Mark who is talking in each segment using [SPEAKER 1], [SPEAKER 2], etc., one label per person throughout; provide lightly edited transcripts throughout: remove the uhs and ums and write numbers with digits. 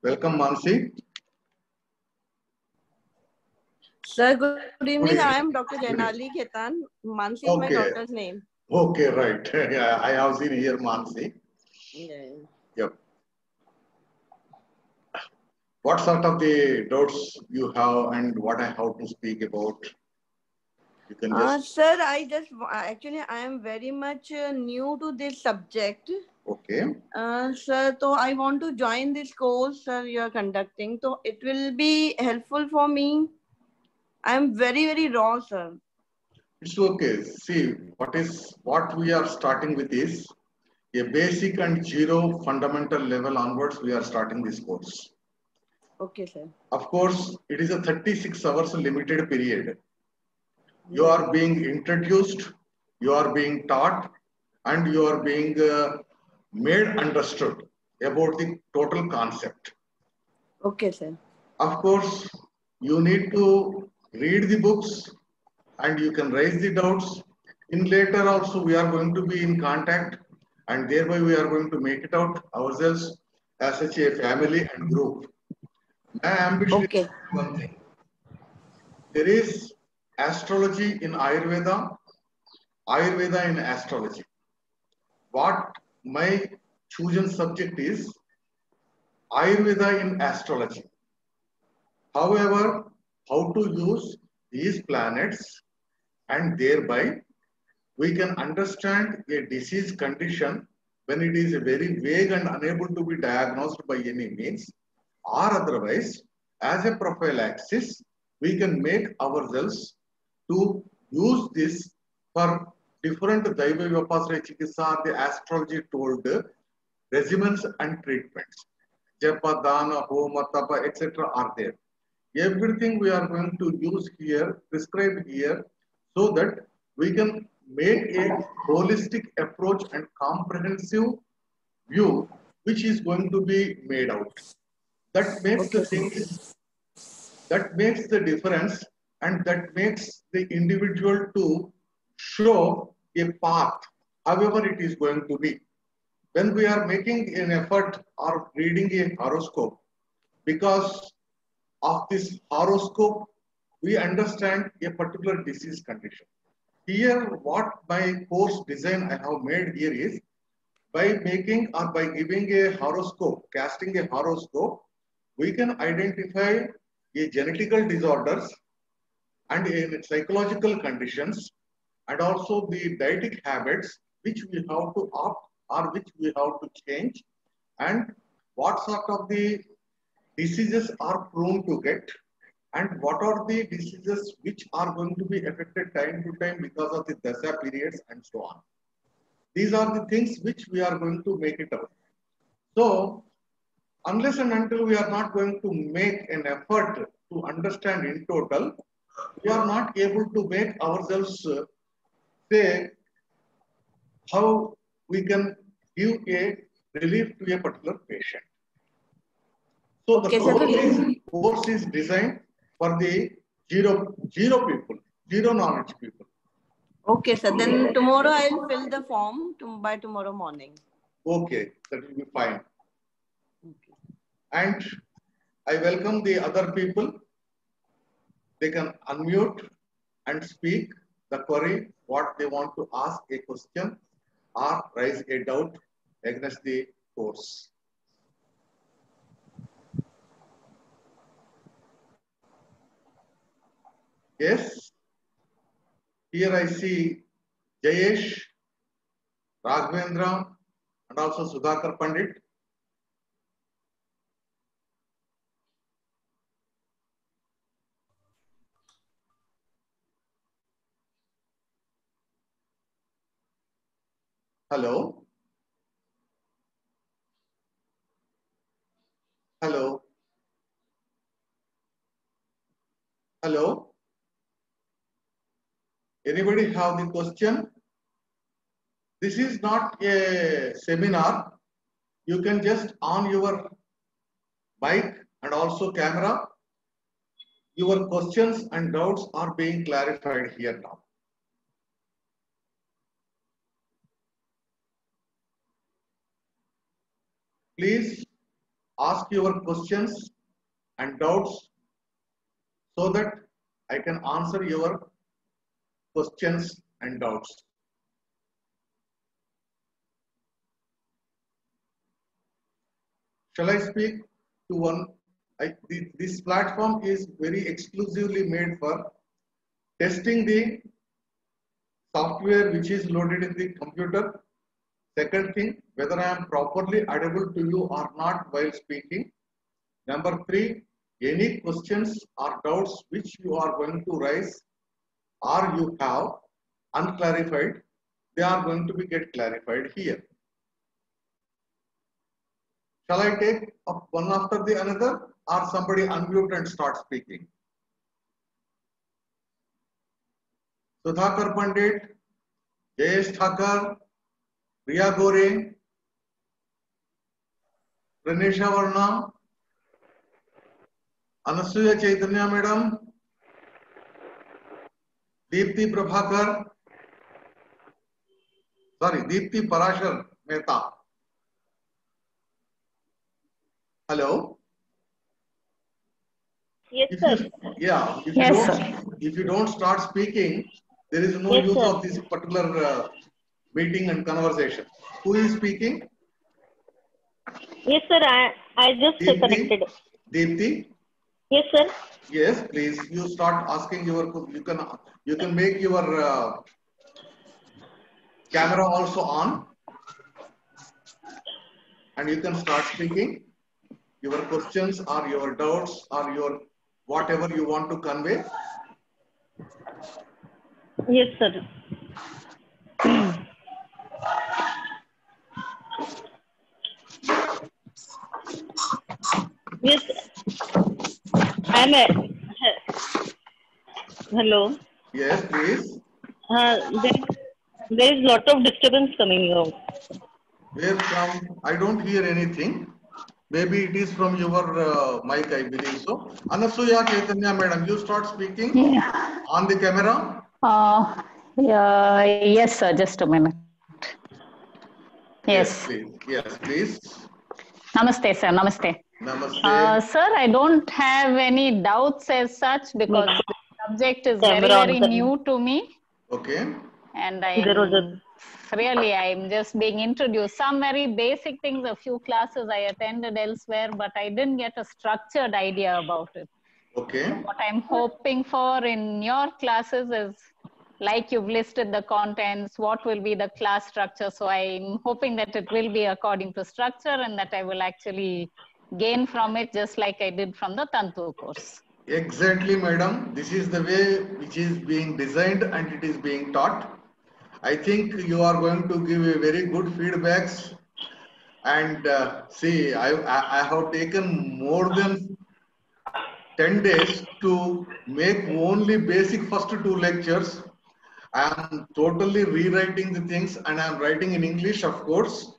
[SPEAKER 1] Welcome, Mansi.
[SPEAKER 2] Sir, good evening. I am Dr. Jainali Khetan. Mansi is my daughter's name.
[SPEAKER 1] Okay, right. Yeah, I have seen here Mansi.
[SPEAKER 2] Yeah.
[SPEAKER 1] Yep. What sort of the doubts you have and what I have to speak about? You can just...
[SPEAKER 2] Sir, I am very much new to this subject.
[SPEAKER 1] Okay.
[SPEAKER 2] Sir, so I want to join this course, sir, you are conducting. So it will be helpful for me. I am very, very raw, sir.
[SPEAKER 1] It's okay. See, what we are starting with is a basic and zero fundamental level onwards. We are starting this course.
[SPEAKER 2] Okay, sir.
[SPEAKER 1] Of course, it is a 36 hours limited period. You are being introduced, you are being taught, and you are being made understood about the total concept.
[SPEAKER 2] Okay, sir.
[SPEAKER 1] Of course, you need to read the books and you can raise the doubts. In later also, we are going to be in contact and thereby we are going to make it out ourselves as such a family and group. My ambition is one thing. There is astrology in Ayurveda, Ayurveda in astrology. What my chosen subject is Ayurveda in astrology. However, how to use these planets and thereby we can understand a disease condition when it is very vague and unable to be diagnosed by any means, or otherwise as a prophylaxis we can make ourselves to use this for different Daiva Vyapasara Chikitsa, the astrology told regimens and treatments. Japa, Dana, Homa, Tapa, etc. are there. Everything we are going to use here, prescribe here, so that we can make a holistic approach and comprehensive view which is going to be made out. That makes the things, that makes the difference, and that makes the individual to show a path, however it is going to be. When we are making an effort or reading a horoscope, because of this horoscope, we understand a particular disease condition. Here, what my course design I have made here is, by making or by giving a horoscope, casting a horoscope, we can identify a genetical disorders and in psychological conditions and also the dietic habits which we have to opt or which we have to change, and what sort of the diseases are prone to get and what are the diseases which are going to be affected time to time because of the dasa periods and so on. These are the things which we are going to make it out. So unless and until we are not going to make an effort to understand in total, we are not able to make ourselves say how we can give a relief to a particular patient. So the course is designed for the zero people, zero knowledge people.
[SPEAKER 2] Okay, sir. Then tomorrow I will fill the form by tomorrow morning.
[SPEAKER 1] Okay, that will be fine. Okay. And I welcome the other people. They can unmute and speak the query, what they want to ask a question or raise a doubt against the course. Yes, here I see Jayesh, Raghavendra, and also Sudhakar Pandit. Hello. Hello. Hello. Anybody have the question? This is not a seminar. You can just on your mic and also camera. Your questions and doubts are being clarified here now. Please ask your questions and doubts so that I can answer your questions and doubts. Shall I speak to one? This platform is very exclusively made for testing the software which is loaded in the computer. Second thing, whether I am properly audible to you or not while speaking. Number three, any questions or doubts which you are going to raise or you have unclarified, they are going to be get clarified here. Shall I take up one after the another or somebody unmute and start speaking? Sudhakar Pandit, Jayesh Thakur, Priya Gore, Pranesha Varna, Anasuya Chaitanya Madam, Deepti Prabhakar, Deepti Parashar Mehta. Hello.
[SPEAKER 3] Yes, sir.
[SPEAKER 1] If you don't start speaking, there is no
[SPEAKER 3] Yes,
[SPEAKER 1] use
[SPEAKER 3] sir.
[SPEAKER 1] of this particular meeting and conversation. Who is speaking?
[SPEAKER 3] Yes, sir. I just connected.
[SPEAKER 1] Deepti.
[SPEAKER 3] Yes, sir.
[SPEAKER 1] Yes, please. You start asking your. You can make your camera also on, and you can start speaking. Your questions or your doubts or your whatever you want to convey.
[SPEAKER 3] Yes, sir. Yes, I'm a. Hello.
[SPEAKER 1] Yes, please.
[SPEAKER 3] There is lot of disturbance coming out.
[SPEAKER 1] Where from? I don't hear anything. Maybe it is from your mic, I believe so. Anasuya Chaitanya Madam, you start speaking on the camera.
[SPEAKER 4] Yes, sir. Just a minute. Yes.
[SPEAKER 1] Please. Yes, please.
[SPEAKER 4] Namaste, sir. Namaste.
[SPEAKER 1] Namaste.
[SPEAKER 4] Sir, I don't have any doubts as such because the subject is very new to me.
[SPEAKER 1] Okay.
[SPEAKER 4] And I'm just being introduced. Some very basic things, a few classes I attended elsewhere, but I didn't get a structured idea about it.
[SPEAKER 1] Okay.
[SPEAKER 4] What I'm hoping for in your classes is, like you've listed the contents, what will be the class structure. So I'm hoping that it will be according to structure and that I will actually gain from it just like I did from the Tantu course.
[SPEAKER 1] Exactly, madam. This is the way which is being designed and it is being taught. I think you are going to give a very good feedbacks. And see, I have taken more than 10 days to make only basic first two lectures. I am totally rewriting the things and I am writing in English, of course.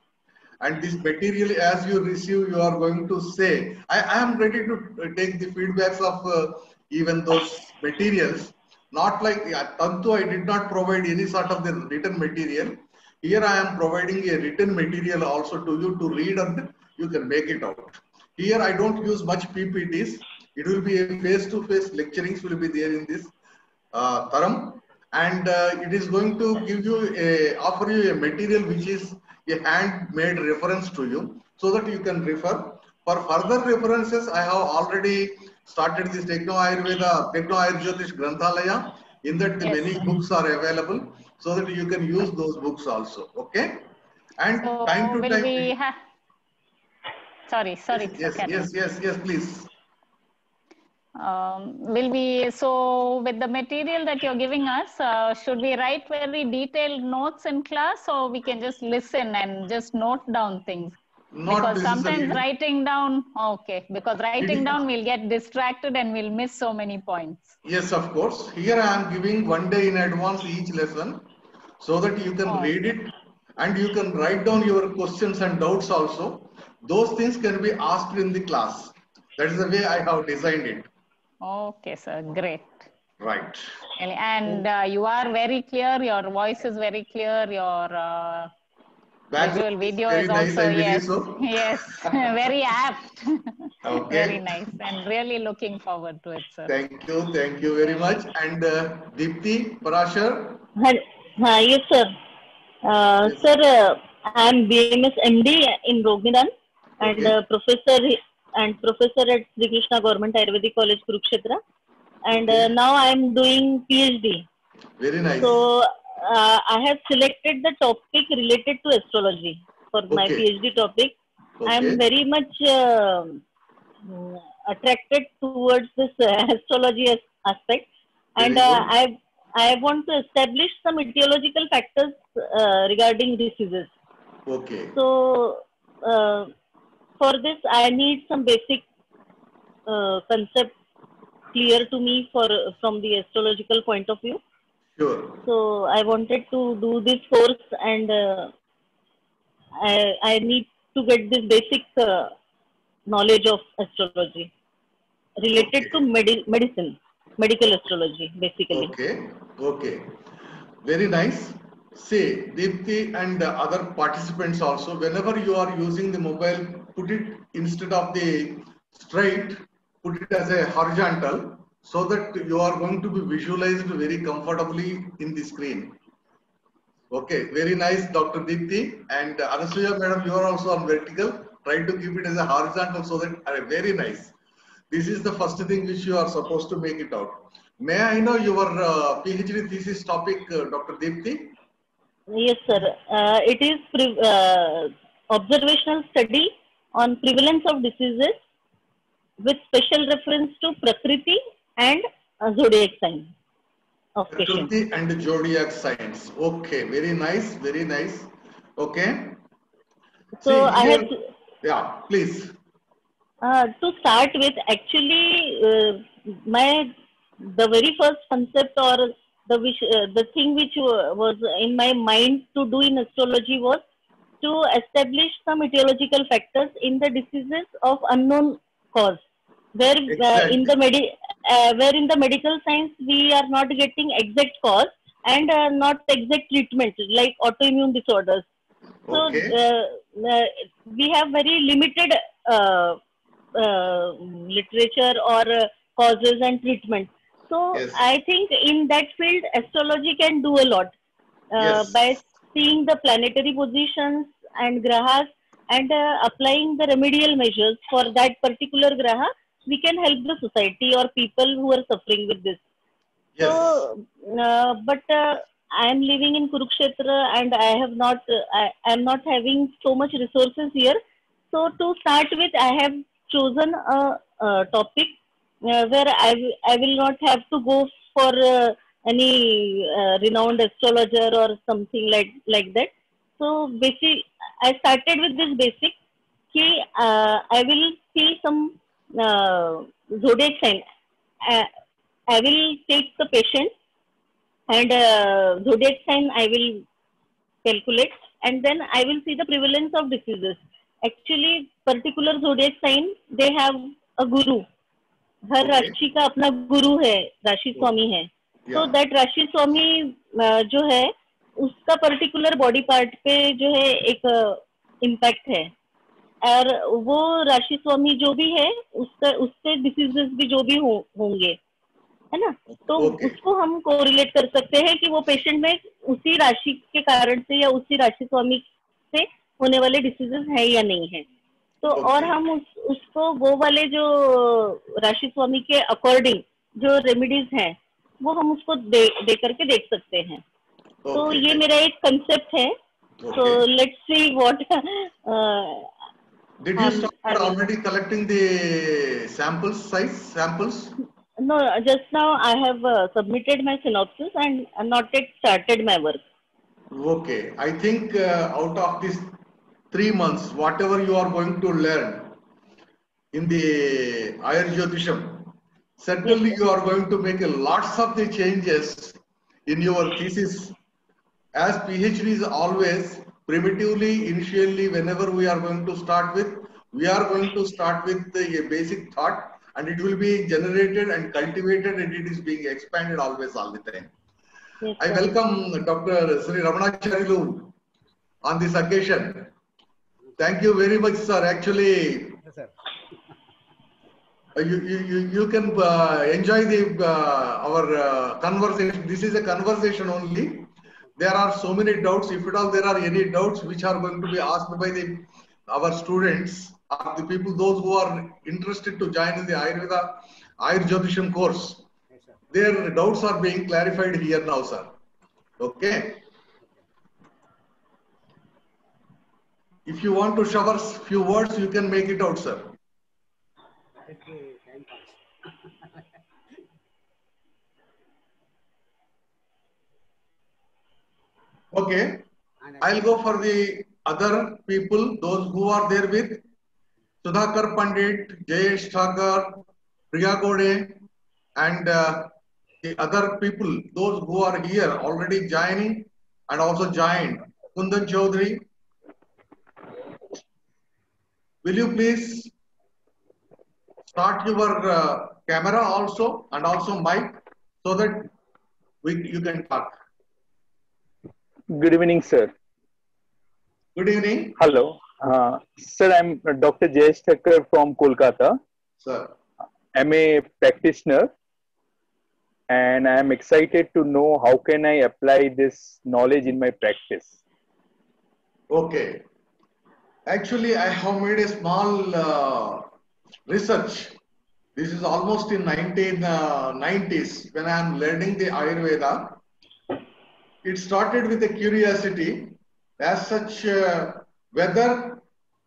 [SPEAKER 1] And this material, as you receive, you are going to say, I am ready to take the feedbacks of even those materials. Not like Tantu, I did not provide any sort of the written material. Here I am providing a written material also to you to read and you can make it out. Here I don't use much PPTs. It will be a face-to-face lecturings will be there in this Taram, and it is going to give you offer you a material which is a handmade reference to you so that you can refer. For further references, I have already started this Techno Ayurveda, Techno Ayurjyotish Granthalaya. In that, many books are available so that you can use those books also. Okay? And so time to time.
[SPEAKER 4] Sorry.
[SPEAKER 1] Yes, please.
[SPEAKER 4] So with the material that you're giving us, should we write very detailed notes in class or we can just listen and just note down things? Because sometimes writing down, because writing down we'll get distracted and we'll miss so many points.
[SPEAKER 1] Yes, of course. Here I am giving 1 day in advance each lesson so that you can read it and you can write down your questions and doubts also. Those things can be asked in the class. That is the way I have designed it.
[SPEAKER 4] Okay, sir. Great.
[SPEAKER 1] Right.
[SPEAKER 4] And you are very clear. Your voice is very clear. Your Visual video
[SPEAKER 1] very
[SPEAKER 4] is
[SPEAKER 1] nice,
[SPEAKER 4] also,
[SPEAKER 1] I believe
[SPEAKER 4] yes,
[SPEAKER 1] so.
[SPEAKER 4] yes, very apt.
[SPEAKER 1] Okay.
[SPEAKER 4] Very nice, and really looking forward to it, sir.
[SPEAKER 1] Thank you very much. And Deepti Parashar.
[SPEAKER 3] Yes, sir.
[SPEAKER 1] Yes.
[SPEAKER 3] Sir, I am BMS MD in Rognidan and
[SPEAKER 1] Okay.
[SPEAKER 3] professor at Sri Krishna Government Ayurvedic College, Kurukshetra. And
[SPEAKER 1] Okay.
[SPEAKER 3] now I am doing PhD.
[SPEAKER 1] Very nice.
[SPEAKER 3] So I have selected the topic related to astrology for my
[SPEAKER 1] Okay.
[SPEAKER 3] PhD topic. I
[SPEAKER 1] Okay.
[SPEAKER 3] am very much attracted towards this astrology aspect,
[SPEAKER 1] Very
[SPEAKER 3] and
[SPEAKER 1] good.
[SPEAKER 3] I want to establish some etiological factors regarding diseases.
[SPEAKER 1] Okay.
[SPEAKER 3] So for this, I need some basic concept clear to me from the astrological point of view.
[SPEAKER 1] Sure.
[SPEAKER 3] So I wanted to do this course, and I need to get this basic knowledge of astrology related to
[SPEAKER 1] Okay.
[SPEAKER 3] medicine, medical astrology, basically.
[SPEAKER 1] Okay. Okay. Very nice. Say, Deepti and other participants also, whenever you are using the mobile, put it instead of the straight, put it as a horizontal so that you are going to be visualized very comfortably in the screen. Okay, very nice, Dr. Deepti. And Anasuya, madam, you are also on vertical. Try to keep it as a horizontal so that very nice. This is the first thing which you are supposed to make it out. May I know your PhD thesis topic, Dr. Deepti?
[SPEAKER 3] Yes, sir. It is observational study on prevalence of diseases with special reference to Prakriti and zodiac sign of patients.
[SPEAKER 1] Prakriti and zodiac signs. Okay, very nice, very nice. Okay.
[SPEAKER 3] So
[SPEAKER 1] See
[SPEAKER 3] I have
[SPEAKER 1] here, yeah, please.
[SPEAKER 3] to start with. Actually, the very first concept or the thing which was in my mind to do in astrology was to establish some etiological factors in the diseases of unknown cause, where
[SPEAKER 1] Exactly.
[SPEAKER 3] where in the medical science we are not getting exact cause and not exact treatment like autoimmune disorders. So
[SPEAKER 1] Okay.
[SPEAKER 3] we have very limited uh, literature or causes and treatment. So
[SPEAKER 1] Yes.
[SPEAKER 3] I think in that field, astrology can do a lot by
[SPEAKER 1] Yes.
[SPEAKER 3] seeing the planetary positions and grahas and applying the remedial measures for that particular graha. We can help the society or people who are suffering with this.
[SPEAKER 1] Yes.
[SPEAKER 3] So, but I am living in Kurukshetra and I have not, I am not having so much resources here. So, to start with, I have chosen a topic where I will not have to go for any renowned astrologer or something like that. So, basic, I started with this basic. I will see some zodiac sign. Uh, I will take the patient and zodiac sign I will calculate, and then I will see the prevalence of diseases. Actually, particular zodiac sign they have a guru. Her
[SPEAKER 1] Okay.
[SPEAKER 3] राशि का अपना गुरु है, राशि
[SPEAKER 1] Okay.
[SPEAKER 3] स्वामी है. तो
[SPEAKER 1] Yeah.
[SPEAKER 3] That राशि स्वामी जो है उसका पर्टिकुलर बॉडी पार्ट पे जो है एक इम्पैक्ट है, और वो राशि स्वामी जो भी है उसका उससे डिसीजेस भी जो भी होंगे, है ना. तो
[SPEAKER 1] Okay.
[SPEAKER 3] उसको हम कोरिलेट कर सकते हैं कि वो पेशेंट में उसी राशि के कारण से या उसी राशि स्वामी से होने वाले डिसीजेस है या नहीं है. तो और
[SPEAKER 1] Okay.
[SPEAKER 3] हम उसको वो वाले जो राशि स्वामी के अकॉर्डिंग जो रेमेडीज हैं वो हम उसको दे करके देख सकते हैं. तो
[SPEAKER 1] Okay.
[SPEAKER 3] ये मेरा एक कंसेप्ट है. तो
[SPEAKER 1] Okay.
[SPEAKER 3] Let's see what
[SPEAKER 1] Did you start
[SPEAKER 3] I will.
[SPEAKER 1] already collecting the samples?
[SPEAKER 3] No, just now I have submitted my synopsis and not yet started my work.
[SPEAKER 1] Okay. I think out of these 3 months, whatever you are going to learn in the Ayurjyotisham,
[SPEAKER 3] Yes,
[SPEAKER 1] certainly
[SPEAKER 3] sir.
[SPEAKER 1] you are going to make a lots of the changes in your thesis. As PhD is always primitively, initially, whenever we are going to start with, we are going to start with a basic thought, and it will be generated and cultivated, and it is being expanded always all the time.
[SPEAKER 3] Yes,
[SPEAKER 1] I
[SPEAKER 3] sir.
[SPEAKER 1] welcome Dr. Sri Ramanacharyalu on this occasion. Thank you very much, sir. Actually,
[SPEAKER 5] Yes, sir.
[SPEAKER 1] you can enjoy the our conversation. This is a conversation only. There are so many doubts. If at all there are any doubts which are going to be asked by our students or the people, those who are interested to join in the Ayurvedisham course,
[SPEAKER 5] Yes, sir.
[SPEAKER 1] their doubts are being clarified here now, sir. Okay. If you want to shower few words, you can make it out, sir.
[SPEAKER 5] Okay, time pass.
[SPEAKER 1] Okay.
[SPEAKER 5] And
[SPEAKER 1] I'll go for the other people, those who are there with Sudhakar Pandit, Jayesh Thakur, Priya Gode, and the other people, those who are here already joining and also joined. Kundan Chaudhary, will you please start your camera also and also mic so that you can talk.
[SPEAKER 6] Good evening, sir.
[SPEAKER 1] Good evening.
[SPEAKER 6] Hello. Sir, I'm Dr. Jayesh Thakur from Kolkata.
[SPEAKER 1] Sir.
[SPEAKER 6] I'm a practitioner and I'm excited to know how can I apply this knowledge in my practice.
[SPEAKER 1] Okay. Actually, I have made a small research. This is almost in 1990s when I am learning the Ayurveda. It started with a curiosity as such whether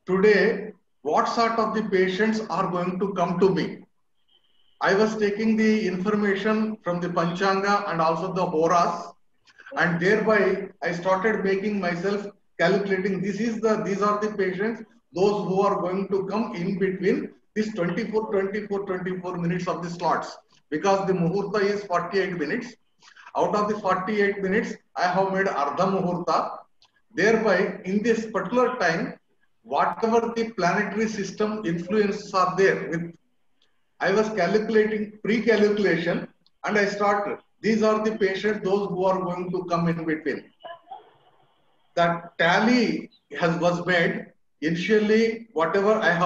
[SPEAKER 1] today what sort of the patients are going to come to me. I was taking the information from the Panchanga and also the Horas, and thereby I started making myself calculating these are the patients, those who are going to come in between this 24 minutes of the slots, because the Muhurta is 48 minutes. Out of the 48 minutes, I have made Ardha Muhurta. Thereby, in this particular time, whatever the planetary system influences are there, I was calculating pre-calculation, and I started. These are the patients, those who are going to come in between. That tally was made. Initially, whatever I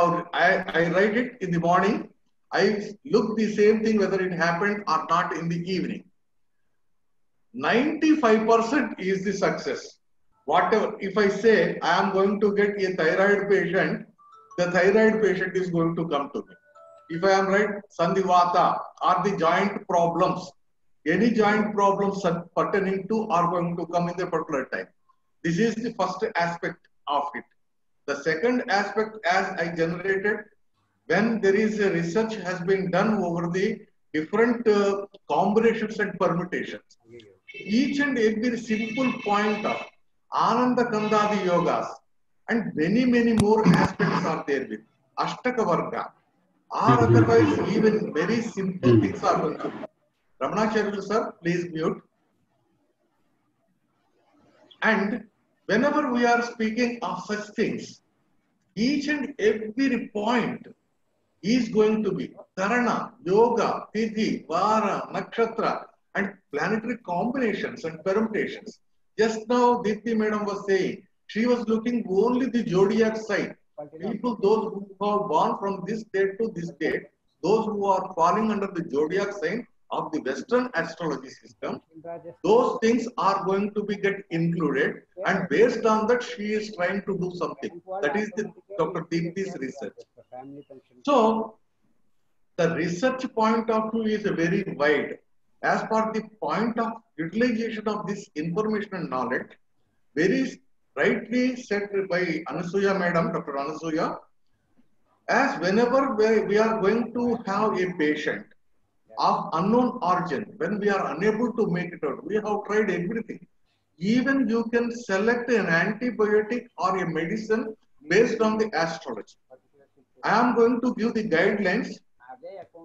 [SPEAKER 1] write it in the morning. I look the same thing whether it happened or not in the evening. 95% is the success. Whatever, if I say I am going to get a thyroid patient, the thyroid patient is going to come to me. If I am right, Sandhivata or the joint problems, any joint problems pertaining to are going to come in the particular time. This is the first aspect of it. The second aspect, as I generated, when there is a research has been done over the different combinations and permutations. Each and every simple point of Ananda Kandadi yogas and many more aspects are there with Ashtaka Varga, or otherwise even very simple things are going to be. Ramanacharya sir, please mute. And whenever we are speaking of such things, each and every point is going to be Dharana, Yoga, Tithi, Vara, Nakshatra, and planetary combinations and permutations. Just now, Dipti madam was saying, she was looking only the zodiac side. People, those who are born from this date to this date, those who are falling under the zodiac sign of the Western astrology system, those things are going to be get included, and based on that, she is trying to do something. That is the Dr. Dipti's research. So, the research point of view is very wide. As per the point of utilization of this information and knowledge, very rightly said by Anasuya madam, Dr. Anasuya, as whenever we are going to have a patient of unknown origin, when we are unable to make it out, we have tried everything. Even you can select an antibiotic or a medicine based on the astrology. I am going to give the guidelines.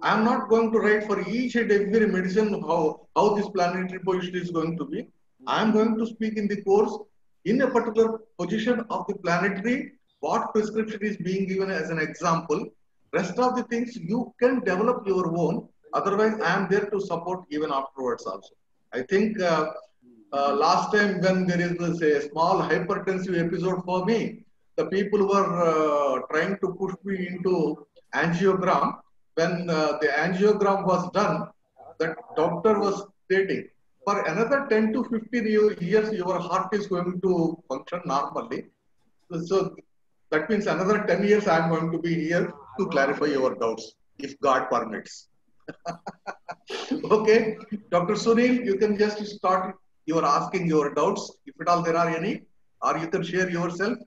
[SPEAKER 1] I am not going to write for each and every medicine how this planetary position is going to be. I am going to speak in the course in a particular position of the planetary, what prescription is being given as an example. Rest of the things you can develop your own. Otherwise, I am there to support even afterwards also. I think last time when there is this, a small hypertensive episode for me, the people were trying to push me into angiogram. When the angiogram was done, the doctor was stating, for another 10 to 15 years, your heart is going to function normally. So that means another 10 years I am going to be here to clarify your doubts, if God permits. Okay, Dr. Sunil, you can just start. You are asking your doubts, if at all there are any, or you can share yourself.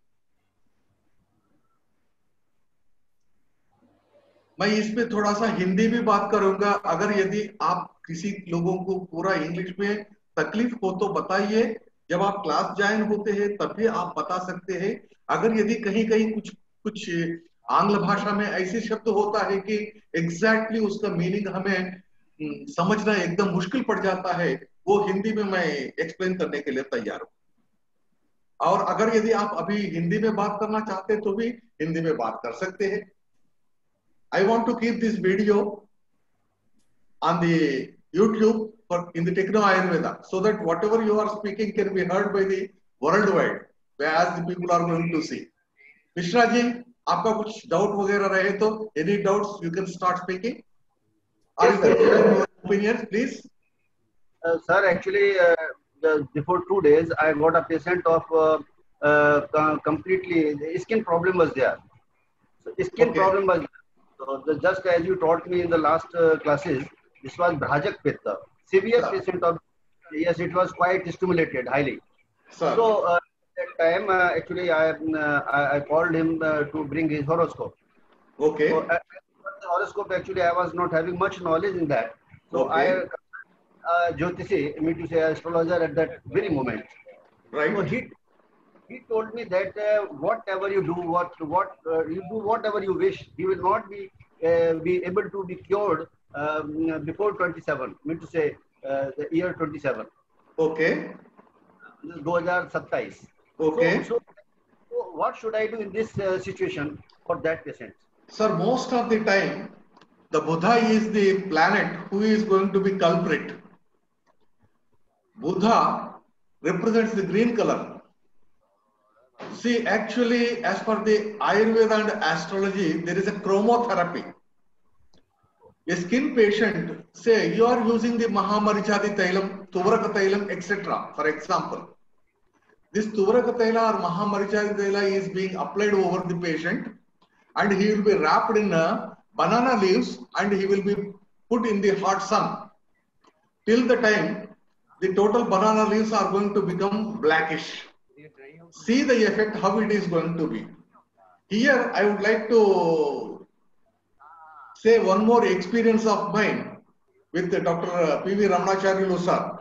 [SPEAKER 1] मैं इसमें थोड़ा सा हिंदी भी बात करूंगा, अगर यदि आप किसी लोगों को पूरा इंग्लिश में तकलीफ हो तो बताइए, जब आप क्लास ज्वाइन होते हैं तब भी आप बता सकते हैं। अगर यदि कहीं कहीं कुछ आंग्ल भाषा में ऐसे शब्द होता है कि एग्जैक्टली उसका मीनिंग हमें समझना एकदम मुश्किल पड़ जाता है, वो हिंदी में मैं एक्सप्लेन करने के लिए तैयार हूं। और अगर यदि आप अभी हिंदी में बात करना चाहते हैं तो भी हिंदी में बात कर सकते हैं। I want to keep this video on the YouTube in the Techno Ayurveda, so that whatever you are speaking can be heard by the worldwide, as the people are going to see. Mishra ji, आपका कुछ doubt वगैरह रहे तो, any doubts you can start speaking. Or you can share your opinions, please.
[SPEAKER 7] Sir, actually, before 2 days, I got a patient of completely skin problem was there. So skin problem was there. So just as you taught me in the last classes, this was Bhajak Pitta, severe patient of, yes, it was quite stimulated highly. Sir. So at that time, actually, I called him to bring his horoscope.
[SPEAKER 1] Okay.
[SPEAKER 7] So the horoscope, actually, I was not having much knowledge in that. So okay. I Jyotisi, me to say astrologer at that very moment.
[SPEAKER 1] Right.
[SPEAKER 7] So he told me that whatever you do, you do whatever you wish, he will not be able to be cured before 27. Mean to say the year 27.
[SPEAKER 1] Okay.
[SPEAKER 7] 2027.
[SPEAKER 1] Okay.
[SPEAKER 7] So what should I do in this situation for that patient?
[SPEAKER 1] Sir, most of the time, the Buddha is the planet who is going to be culprit. Buddha represents the green color. See, actually, as per the Ayurveda and astrology, there is a chromotherapy. A skin patient, say you are using the Mahamarichadi Tailam, Tuvaraka Tailam, etc. For example, this Tuvaraka Taila or Mahamarichadi Taila is being applied over the patient, and he will be wrapped in banana leaves and he will be put in the hot sun. Till the time, the total banana leaves are going to become blackish. See the effect, how it is going to be. Here, I would like to say one more experience of mine with Dr. P.V. Ramanacharyalu sir.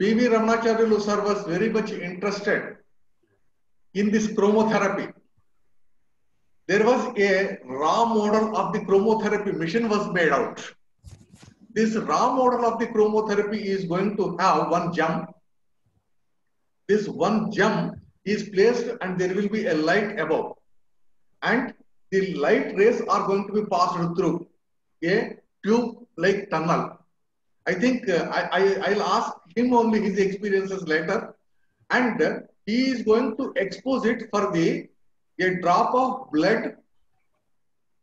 [SPEAKER 1] P.V. Ramanacharyalu sir was very much interested in this chromotherapy. There was a raw model of the chromotherapy machine was made out. This raw model of the chromotherapy is going to have one gem. This one gem is placed and there will be a light above, and the light rays are going to be passed through a tube like tunnel. I think I'll ask him only his experiences later, and he is going to expose it for a drop of blood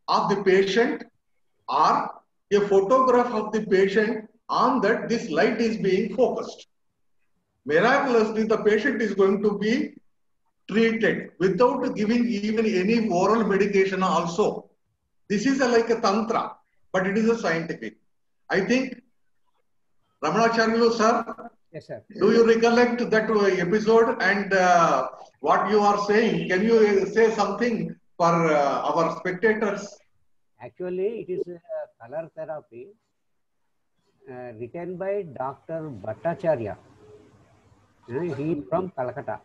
[SPEAKER 1] of the patient or a photograph of the patient. On that, this light is being focused. Miraculously, the patient is going to be treated without giving even any oral medication also. This is like a tantra, but it is a scientific. I think, Ramanacharyalu sir,
[SPEAKER 5] yes, sir.
[SPEAKER 1] Do you recollect that episode and what you are saying? Can you say something for our spectators?
[SPEAKER 5] Actually, it is a color therapy written by Dr. Bhattacharya. He from Calcutta.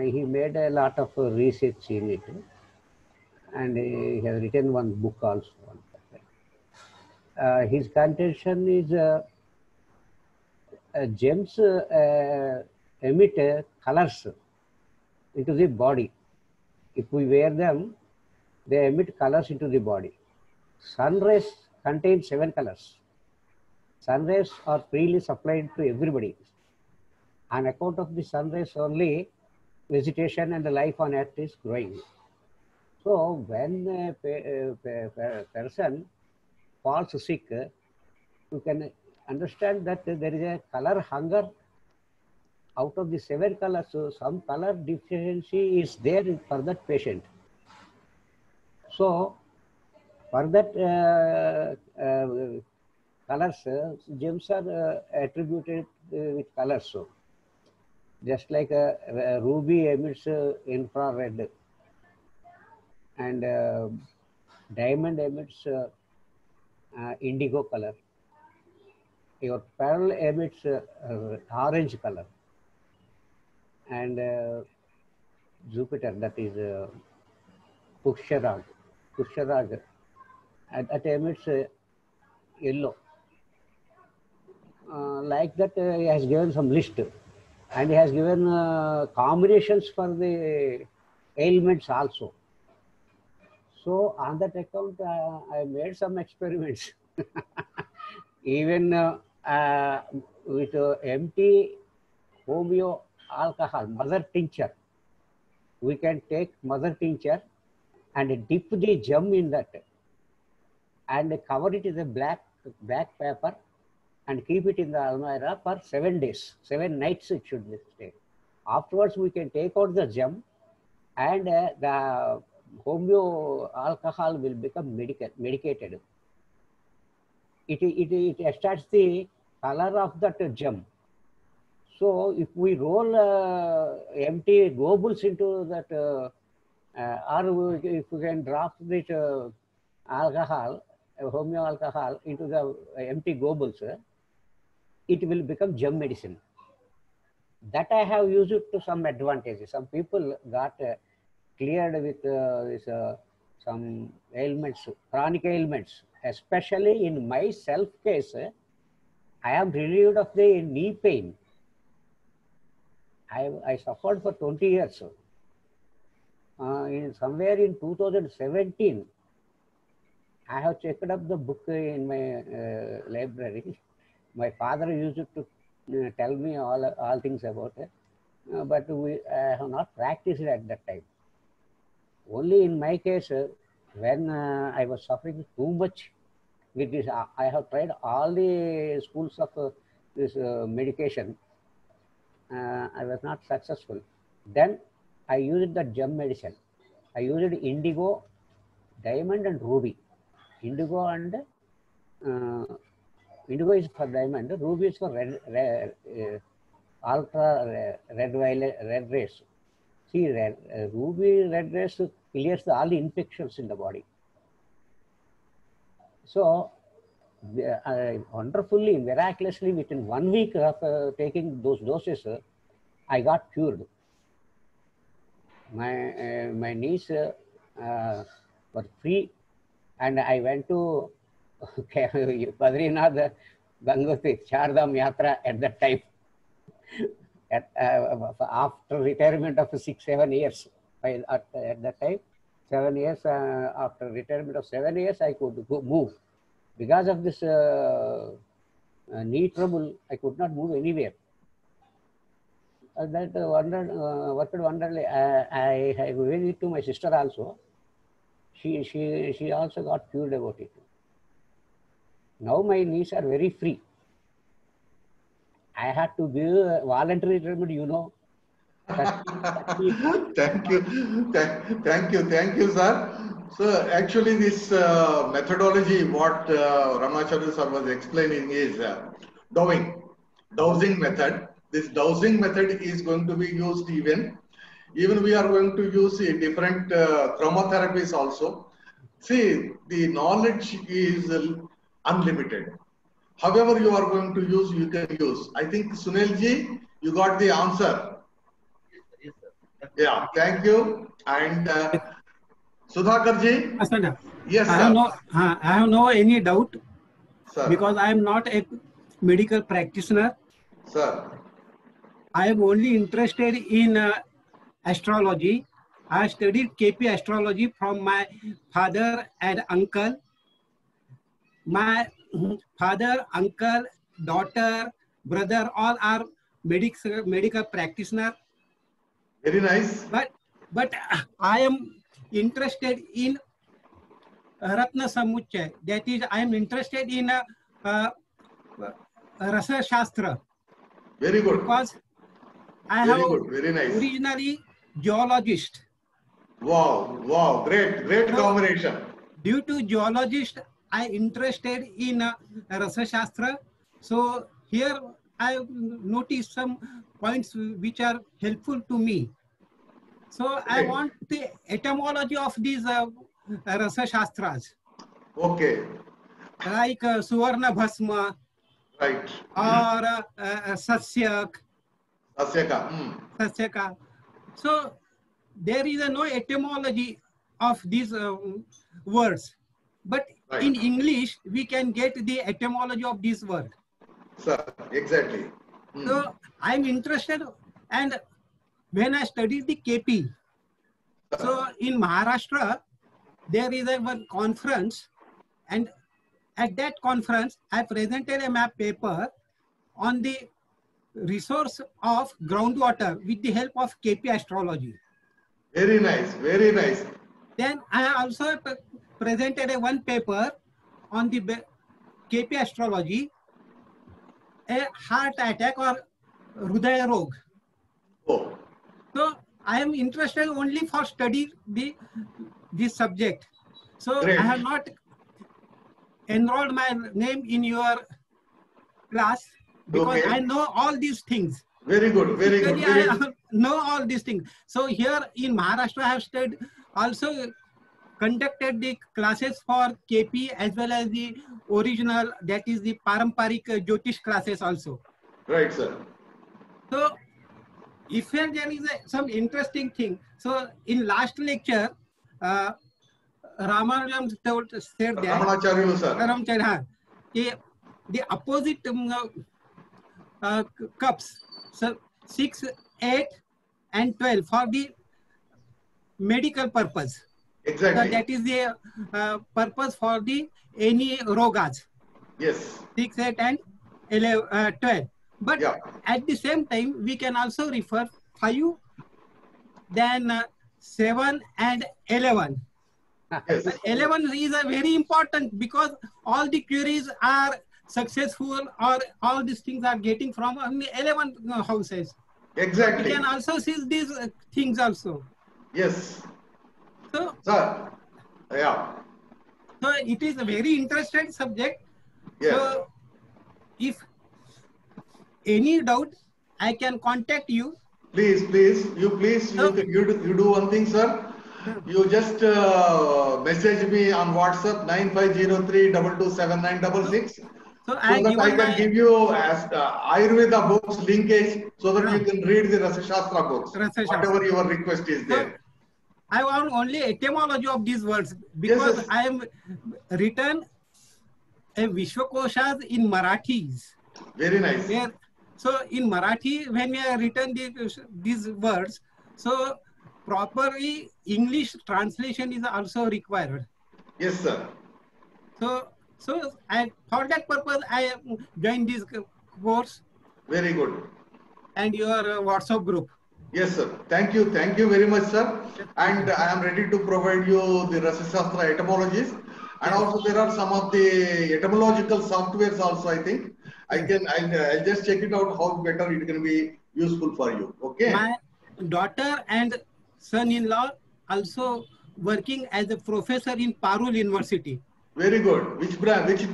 [SPEAKER 5] He made a lot of research in it, and he has written one book also. His contention is gems emit colors into the body. If we wear them, they emit colors into the body. Sun rays contain 7 colors. sun rays are freely supplied to everybody. On account of the sun rays only, vegetation and the life on earth is growing. So when a person falls sick, you can understand that there is a color hunger. Out of the 7 colors, so some color deficiency is there for that patient. So for that colors, gems are attributed with colors. So just like ruby emits infrared, and diamond emits indigo color. Your pearl emits orange color, and Jupiter, that is Pushkaraj, that emits yellow. Like that, he has given some list, and he has given combinations for the ailments also. So on that account, I made some experiments. Even with empty homeo alcohol, mother tincture, we can take mother tincture and dip the gem in that and cover it in a black paper and keep it in the almirah for 7 days, 7 nights it should stay. Afterwards, we can take out the gem, and the homeo alcohol will become medicated. It extracts the color of that gem. So if we roll empty globules into that, or if we can drop this alcohol, homeo alcohol into the empty globules, it will become gem medicine. That I have used it to some advantages. Some people got cleared with some ailments, chronic ailments. Especially in my self case, I am relieved of the knee pain. I suffered for 20 years. Somewhere in 2017, I have checked up the book in my library. My father used to tell me all things about it, but I have not practiced it at that time. Only in my case, when I was suffering too much with this, I have tried all the schools of this medication. I was not successful. Then I used the gem medicine. I used indigo, diamond, and ruby. Indigo is for diamond. Ruby is for ultra red rays. See, ruby red rays clears all the infections in the body. So, wonderfully, miraculously, within 1 week of taking those doses, I got cured. My knees were free, and I went to Badrinath, Gangotri, Chardham Yatra at that time. After retirement of 6-7 years, at that time, 7 years, after retirement of 7 years, I could move. Because of this knee trouble, I could not move anywhere. That worked wonderfully. I gave it to my sister also. She also got cured about it. Now my knees are very free. I had to give a voluntary retirement, you know.
[SPEAKER 1] Thank you, sir. So actually this methodology, what Ramacharya sir was explaining is dowsing method. This dowsing method is going to be used even we are going to use different chromotherapies also. See, the knowledge is unlimited. However you are going to use, you can use. I think Sunilji, you got the answer.
[SPEAKER 7] Yes, sir.
[SPEAKER 1] Yeah, thank you. And Sudhakarji. Yes, sir.
[SPEAKER 8] I have no any doubt,
[SPEAKER 1] sir,
[SPEAKER 8] because I am not a medical practitioner.
[SPEAKER 1] Sir,
[SPEAKER 8] I am only interested in astrology. I studied KP astrology from my father and uncle. My father, uncle, daughter, brother, all are medical practitioner.
[SPEAKER 1] Very nice.
[SPEAKER 8] But I am interested in Ratna Samuchay. That is, I am interested in Rasa Shastra.
[SPEAKER 1] Very good.
[SPEAKER 8] Because I
[SPEAKER 1] Very
[SPEAKER 8] have
[SPEAKER 1] good. Very nice.
[SPEAKER 8] originally geologist.
[SPEAKER 1] Wow, wow, great combination.
[SPEAKER 8] Due to geologist, I interested in Rasa Shastra. So here I noticed some points which are helpful to me. So I want the etymology of these Rasa Shastras.
[SPEAKER 1] Okay.
[SPEAKER 8] Like Suvarna Bhasma.
[SPEAKER 1] Right.
[SPEAKER 8] Or Sasyak. Sasyaka. So there is no etymology of these words. But in English, we can get the etymology of this word.
[SPEAKER 1] Sir, exactly.
[SPEAKER 8] So I'm interested, and when I studied the KP, so in Maharashtra, there is one conference, and at that conference, I presented a map paper on the resource of groundwater with the help of KP astrology.
[SPEAKER 1] Very nice, very nice.
[SPEAKER 8] Then I also presented one paper on the KP astrology, a heart attack or Hrudaya Rog.
[SPEAKER 1] Oh.
[SPEAKER 8] So I am interested only for study this subject. So
[SPEAKER 1] Great.
[SPEAKER 8] I have not enrolled my name in your class because I know all these things.
[SPEAKER 1] Very good, very good.
[SPEAKER 8] I know all these things. So here in Maharashtra, I have studied, also conducted the classes for KP as well as the original, that is the Paramparik Jyotish classes also.
[SPEAKER 1] Right, sir.
[SPEAKER 8] So if there is some interesting thing, so in last lecture, Ramanujam said that
[SPEAKER 1] Ramanacharya, sir.
[SPEAKER 8] The opposite cups, so 6, 8 and 12 for the medical purpose.
[SPEAKER 1] Exactly.
[SPEAKER 8] So that is the purpose for the any rogas.
[SPEAKER 1] Yes.
[SPEAKER 8] 6, 8 and 11, 12. But at the same time, we can also refer 5, then 7 and 11.
[SPEAKER 1] Yes.
[SPEAKER 8] 11 is a very important because all the queries are successful, or all these things are getting from 11 houses.
[SPEAKER 1] Exactly.
[SPEAKER 8] We can also see these things also.
[SPEAKER 1] Yes.
[SPEAKER 8] So,
[SPEAKER 1] sir, yeah.
[SPEAKER 8] So it is a very interesting subject.
[SPEAKER 1] Yes.
[SPEAKER 8] So if any doubt, I can contact you.
[SPEAKER 1] Please, you do one thing, sir. You just message me on WhatsApp 9503227966. So that I can give you as Ayurveda books linkage so that you can read the Rasa Shastra books. Whatever your request is there.
[SPEAKER 8] I want only etymology of these words because I am written a Vishwakoshas in Marathis.
[SPEAKER 1] Very nice.
[SPEAKER 8] So in Marathi, when we have written these words, so properly English translation is also required.
[SPEAKER 1] Yes, sir.
[SPEAKER 8] So for that purpose, I joined this course.
[SPEAKER 1] Very good.
[SPEAKER 8] And your WhatsApp group.
[SPEAKER 1] Yes, sir. Thank you very much, sir. And I am ready to provide you the Rasa Shastra etymologies. And also there are some of the etymological softwares also, I think. I'll just check it out how better it can be useful for you. Okay.
[SPEAKER 8] My daughter and son-in-law also working as a professor in Parul University.
[SPEAKER 1] Very good. Which division?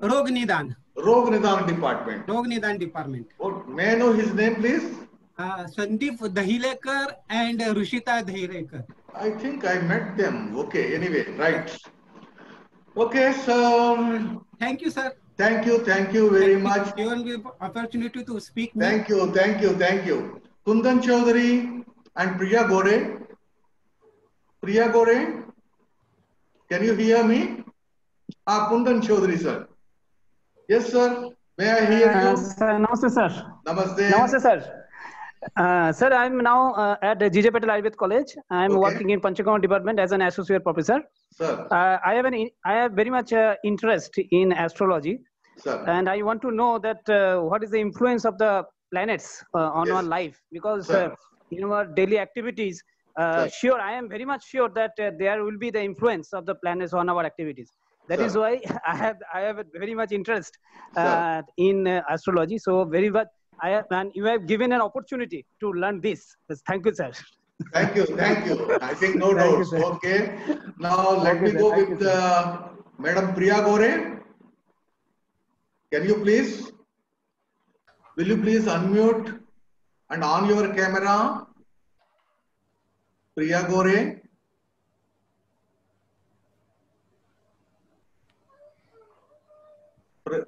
[SPEAKER 8] Rog Nidan.
[SPEAKER 1] Rog Nidan department.
[SPEAKER 8] Rog Nidan department.
[SPEAKER 1] Oh, may I know his name, please?
[SPEAKER 8] Sandeep Dahilekar and Rushita Dahilekar.
[SPEAKER 1] I think I met them. Okay, anyway, right. Okay, so
[SPEAKER 8] thank you, sir.
[SPEAKER 1] Thank you very much.
[SPEAKER 8] Given me opportunity to speak.
[SPEAKER 1] Thank you. Kundan Chaudhary and Priya Gore. Priya Gore, can you hear me? Kundan Chaudhary, sir. Yes, sir. May I hear you?
[SPEAKER 9] Namaste, sir.
[SPEAKER 1] Namaste.
[SPEAKER 9] Namaste, sir. Sir, I'm now at GJ Patel Ayurved College. I'm working in Panchakarma department as an associate professor.
[SPEAKER 1] Sir.
[SPEAKER 9] I have very much interest in astrology.
[SPEAKER 1] Sir.
[SPEAKER 9] And I want to know that what is the influence of the planets on our life? Because in our daily activities, sure, I am very much sure that there will be the influence of the planets on our activities. That is why I have very much interest in astrology. So very much, and you have given an opportunity to learn this. Thank you, sir.
[SPEAKER 1] Thank you. I think no doubts. Okay. Now let me go with Madam Priya Gore. Can you please? Will you please unmute and on your camera? Priya Gore.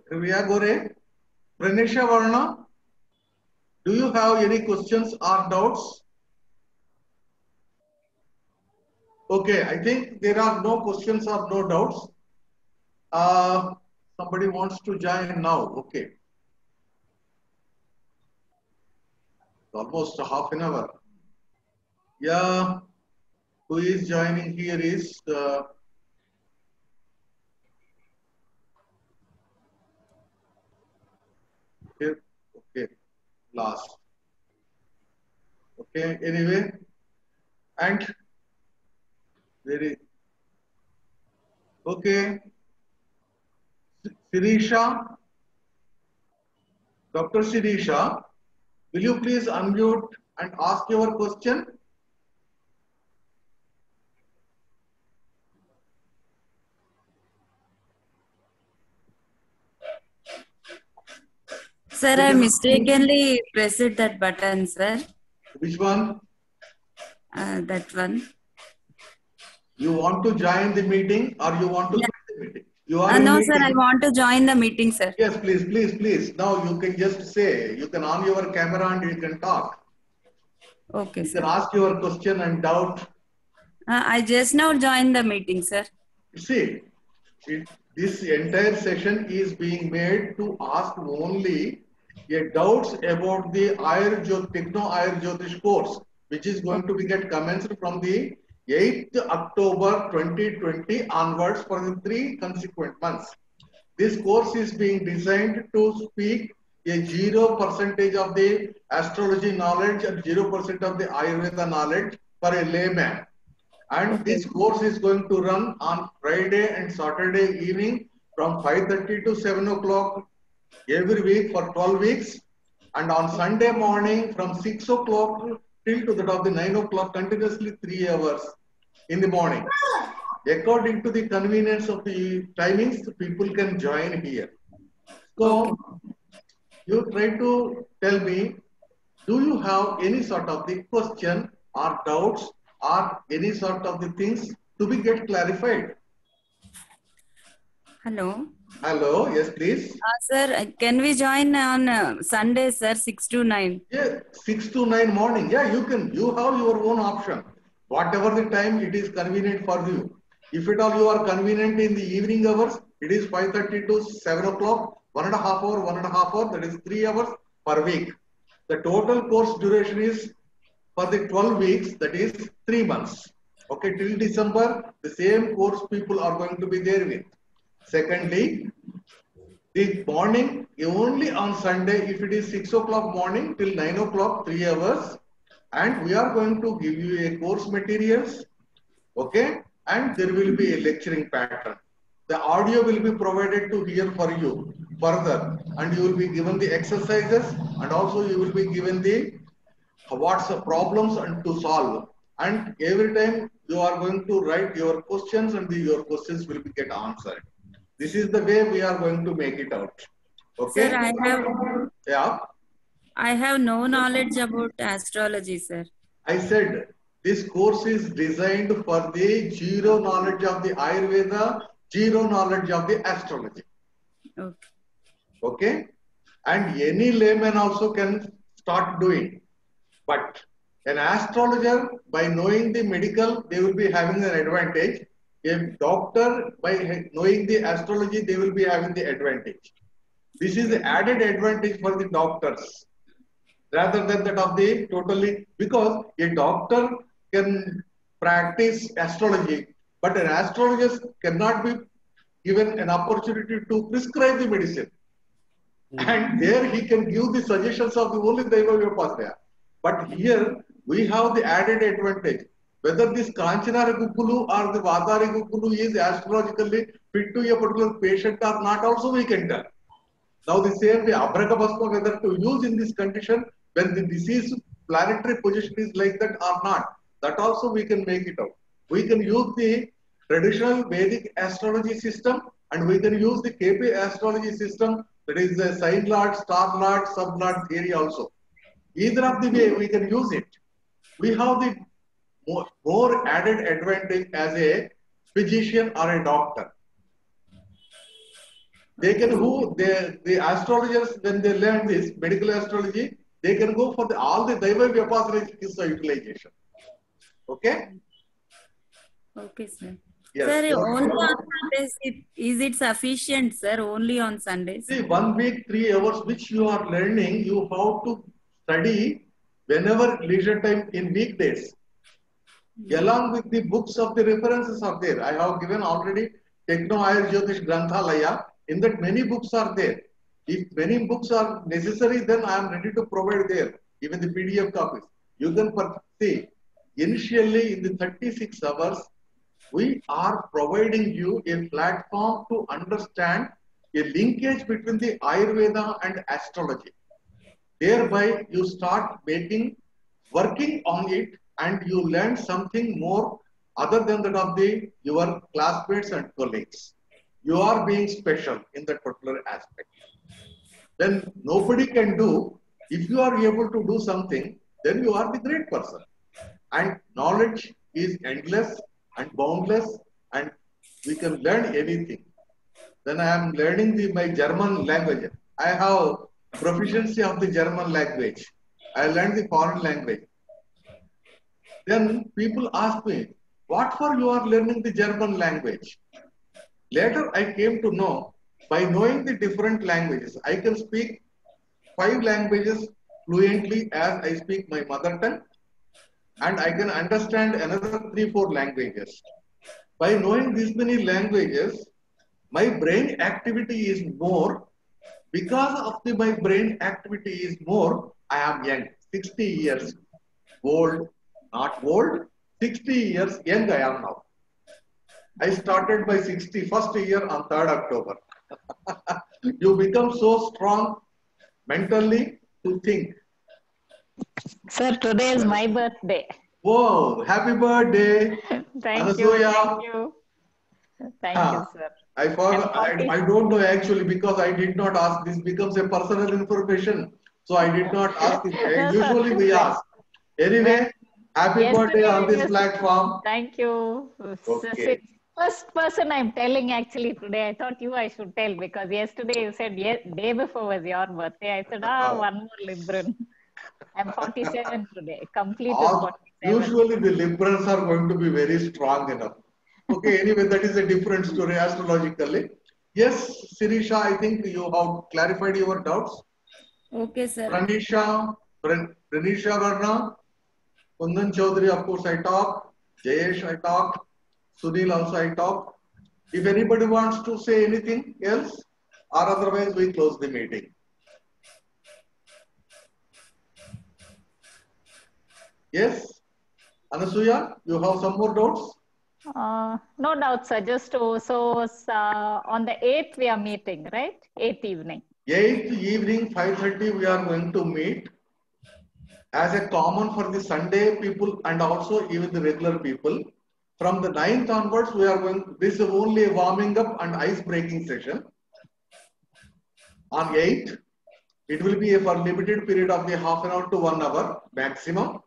[SPEAKER 1] Priya Gore. Pranisha Varna. Do you have any questions or doubts? Okay, I think there are no questions or no doubts. Somebody wants to join now. Okay. Almost a half an hour. Yeah. Who is joining here is here. Okay. Last. Okay. Anyway, and very okay. Sirisha, Dr. Sirisha, will you please unmute and ask your question?
[SPEAKER 10] Sir, I mistakenly pressed that button, sir.
[SPEAKER 1] Which one?
[SPEAKER 10] That one.
[SPEAKER 1] You want to join the meeting or you want to quit the meeting? You are
[SPEAKER 10] no,
[SPEAKER 1] meeting.
[SPEAKER 10] Sir, I want to join the meeting, sir.
[SPEAKER 1] Yes, please. Now you can just say, you can on your camera and you can talk.
[SPEAKER 10] Okay,
[SPEAKER 1] you
[SPEAKER 10] sir.
[SPEAKER 1] You can ask your question and doubt.
[SPEAKER 10] I just now joined the meeting, sir.
[SPEAKER 1] See, this entire session is being made to ask only doubts about the Techno Ayur Jyotish course, which is going to be commenced from the 8th October 2020 onwards for the 3 consequent months. This course is being designed to speak a 0% of the astrology knowledge and 0% of the Ayurveda knowledge for a layman. And this course is going to run on Friday and Saturday evening from 5:30 to 7 o'clock every week for 12 weeks. And on Sunday morning from 6 o'clock till to that of the 9 o'clock, continuously 3 hours in the morning. According to the convenience of the timings, people can join here. So, you try to tell me, do you have any sort of the question or doubts or any sort of the things to be get clarified?
[SPEAKER 10] Hello.
[SPEAKER 1] Hello, yes, please.
[SPEAKER 10] Sir, can we join on Sunday, sir, 6 to 9?
[SPEAKER 1] Yeah, 6 to 9 morning. Yeah, you can. You have your own option. Whatever the time it is convenient for you. If at all you are convenient in the evening hours, it is 5:30 to 7 o'clock, 1.5 hour, that is 3 hours per week. The total course duration is for the 12 weeks, that is 3 months. Okay, till December, the same course people are going to be there with. Secondly, the morning only on Sunday, if it is 6 o'clock morning till 9 o'clock, 3 hours, and we are going to give you a course materials, okay, and there will be a lecturing pattern. The audio will be provided to hear for you further, and you will be given the exercises, and also you will be given the what's the problems and to solve. And every time you are going to write your questions, and your questions will be get answered. This is the way we are going to make it out. Okay.
[SPEAKER 10] Sir, I have no knowledge about astrology, sir.
[SPEAKER 1] I said this course is designed for the zero knowledge of the Ayurveda, zero knowledge of the astrology.
[SPEAKER 10] Okay.
[SPEAKER 1] Okay. And any layman also can start doing. But an astrologer, by knowing the medical, they will be having an advantage. A doctor, by knowing the astrology, they will be having the advantage. This is the added advantage for the doctors. rather than that of the totally, because a doctor can practice astrology, but an astrologist cannot be given an opportunity to prescribe the medicine. And there he can give the suggestions of the only Daiva Vyapasya. But here we have the added advantage. Whether this Kanchanara Gupulu or the Vadari Gupulu is astrologically fit to a particular patient or not, also we can tell. Now the same way Abrakabasma, whether to use in this condition when the disease planetary position is like that or not, that also we can make it out. We can use the traditional Vedic astrology system and we can use the KP astrology system, that is the sign lord, star lord, sub lord theory also. Either of the way we can use it. We have the more added advantage as a physician or a doctor. They can the astrologers, when they learn this medical astrology, they can go for all the Daiva Vyapasana utilization. Okay?
[SPEAKER 10] Okay, sir.
[SPEAKER 1] Yes.
[SPEAKER 10] Sir, only on Sundays, is it sufficient, sir? Only on Sundays?
[SPEAKER 1] See, 1 week, 3 hours, which you are learning, you have to study whenever leisure time in weekdays. Along with the books of the references are there. I have given already Techno Ayur Jyotish Granthalaya. In that many books are there. If many books are necessary, then I am ready to provide there, even the PDF copies. You can see, initially in the 36 hours, we are providing you a platform to understand a linkage between the Ayurveda and astrology. Thereby, you start working on it, and you learn something more other than that of your classmates and colleagues. You are being special in that particular aspect. Then nobody can do. If you are able to do something, then you are the great person. And knowledge is endless and boundless, and we can learn anything. Then I am learning my German language. I have proficiency of the German language. I learned the foreign language. Then people ask me, what for you are learning the German language? Later I came to know, by knowing the different languages, I can speak 5 languages fluently as I speak my mother tongue, and I can understand another 3-4 languages. By knowing these many languages, my brain activity is more. Because of my brain activity is more, I am young, 60 years old, not old, 60 years young I am now. I started my 61st year on 3rd October. You become so strong mentally to think.
[SPEAKER 4] Sir, today is my birthday.
[SPEAKER 1] Whoa, happy birthday.
[SPEAKER 4] Thank you. Thank you. Thank you, sir.
[SPEAKER 1] I forgot. I don't know actually, because I did not ask. This becomes a personal information. So I did not ask it. Usually we ask. Anyway, happy birthday on this platform.
[SPEAKER 4] Thank you.
[SPEAKER 1] Okay.
[SPEAKER 4] First person I'm telling actually today. I thought I should tell, because yesterday you said day before was your birthday. I said, one more Libran. I'm 47 today. Completed 47.
[SPEAKER 1] Usually the Librans are going to be very strong enough. Okay, anyway, that is a different story astrologically. Yes, Sirisha, I think you have clarified your doubts.
[SPEAKER 10] Okay, sir.
[SPEAKER 1] Pranisha Varna, Kundan Chaudhary, of course, I talk. Jayesh, I talk. Sunil also, I talk. If anybody wants to say anything else, or otherwise we close the meeting. Yes, Anasuya, you have some more doubts?
[SPEAKER 4] No doubts, sir. Just on the 8th we are meeting, right? 8th evening.
[SPEAKER 1] 8th evening, 5:30, we are going to meet as a common for the Sunday people and also even the regular people. From the 9th onwards, we are going. This is only a warming up and ice breaking session. On 8th, it will be for limited period of the half an hour to 1 hour maximum.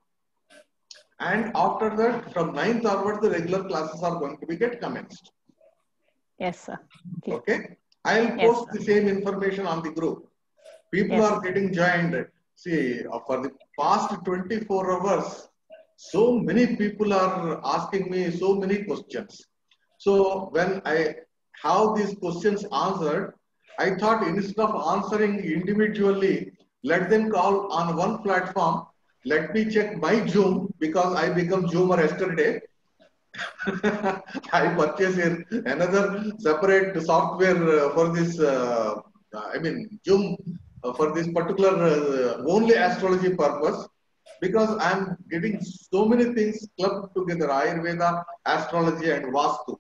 [SPEAKER 1] And after that, from 9th onwards, the regular classes are going to be commenced.
[SPEAKER 4] Yes, sir.
[SPEAKER 1] Okay. I'll post the same information on the group. People are getting joined. See, for the past 24 hours, so many people are asking me so many questions. So when I have these questions answered, I thought instead of answering individually, let them call on one platform. Let me check my Zoom because I become Zoomer yesterday. I purchased another separate software for this, Zoom for this particular only astrology purpose, because I'm getting so many things clubbed together, Ayurveda, astrology and Vastu.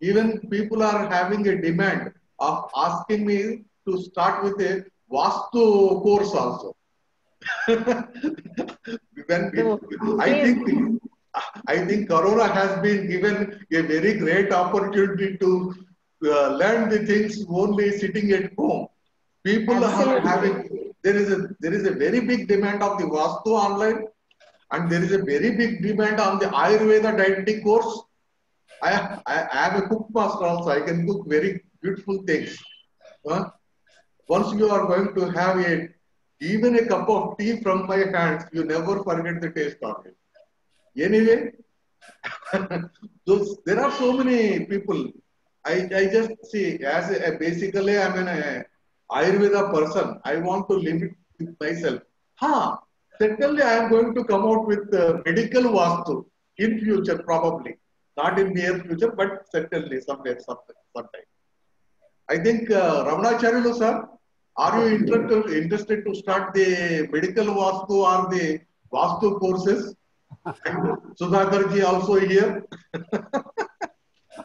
[SPEAKER 1] Even people are having a demand of asking me to start with a Vastu course also. I think Corona has been given a very great opportunity to learn the things only sitting at home. People are having, there is a very big demand of the Vastu online, and there is a very big demand on the Ayurveda dietetic course. I am a cook master also. I can cook very beautiful things. Once you are going to have even a cup of tea from my hands, you never forget the taste of it. Anyway, there are so many people. I just see, basically I'm an Ayurveda person. I want to limit with myself. Certainly I am going to come out with medical Vastu in future, probably. Not in near future, but certainly sometime. I think Ramanacharyalu sir, are you interested to start the medical Vastu or the Vastu courses? Sudhakarji also here.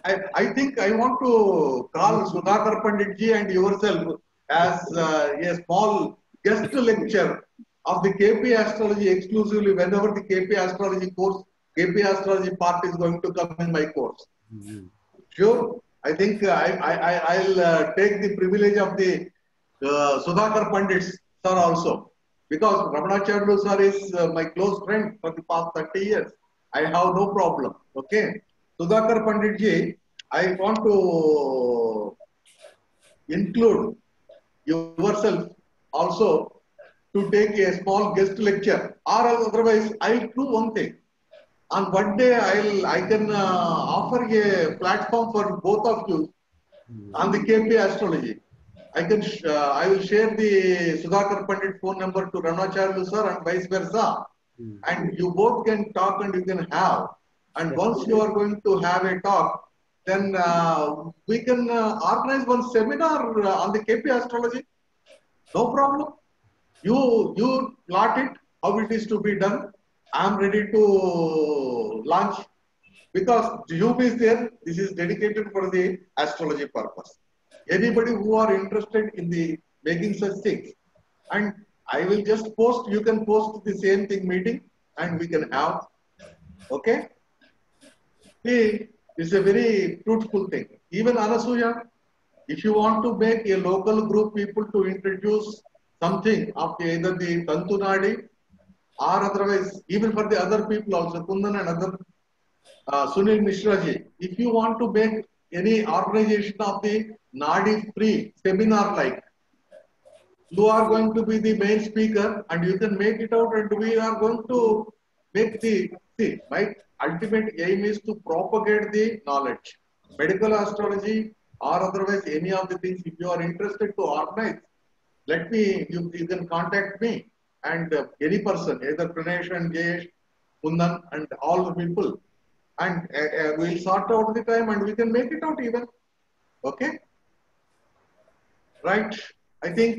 [SPEAKER 1] I think I want to call Sudhakar Panditji and yourself as a small guest lecture of the KP Astrology exclusively whenever the KP Astrology course, KP Astrology part is going to come in my course. Sure. I think I'll take the privilege of the Sudhakar Pandit sir also. Because Ramanacharyalu sir is my close friend for the past 30 years. I have no problem. Okay. Sudhakar Panditji, I want to include yourself also to take a small guest lecture, or otherwise I'll do one thing. On one day I can offer a platform for both of you on the KP Astrology. I will share the Sudhakar Pandit phone number to Ramanacharyalu sir and vice versa. And you both can talk and you can have. And once you are going to have a talk, then we can organize one seminar on the KP Astrology. No problem. You plot it, how it is to be done. I am ready to launch, because Zoom is there. This is dedicated for the astrology purpose. Anybody who are interested in the making such things, and I will just post, you can post the same thing meeting and we can have. Okay. See, it's a very fruitful thing. Even Anasuya, if you want to make a local group people to introduce something of either the Tantunadi or otherwise, even for the other people also, Kundan and other, Sunil Mishraji, if you want to make any organization of the Nadi free seminar like, you are going to be the main speaker and you can make it out, and we are going to make my ultimate aim is to propagate the knowledge. Medical astrology or otherwise any of the things, if you are interested to organize, you can contact me and any person, either Pranesh and Jayesh, Kundan and all the people, and we'll sort out the time and we can make it out even. Okay? Right. I think